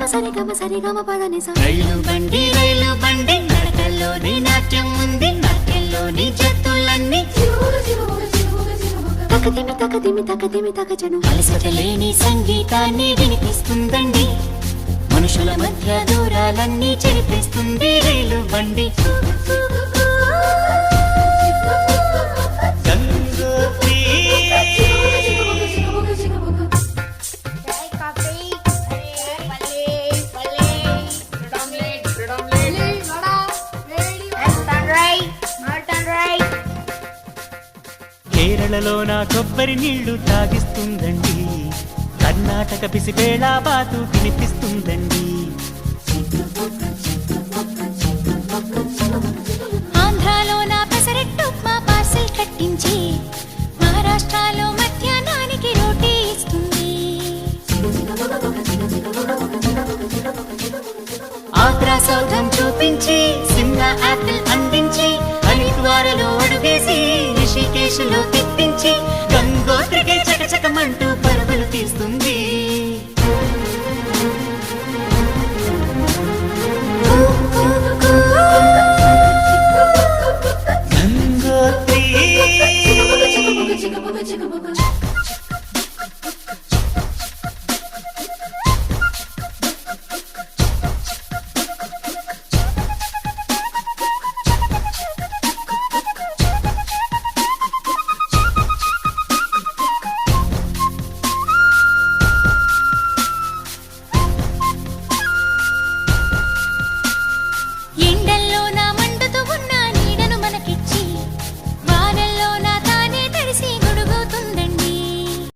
సరి గమ పదని సా రైలు బండి నడకల్లోని నాట్యం ఉంది నాట్యంలోని జత్తులన్నీ తకదిమి తకజను అలసట లేని సంగీతాన్ని వినిపిస్తుందండి మనుషుల మధ్య దూరాలన్నీ చెరిపిస్తుంది రైలు బండి కేరళలో నా కొబ్బరి నీళ్లు తాగిస్తుందండి కర్ణాటక పిసిబేళా బాతు వినిపిస్తుందండి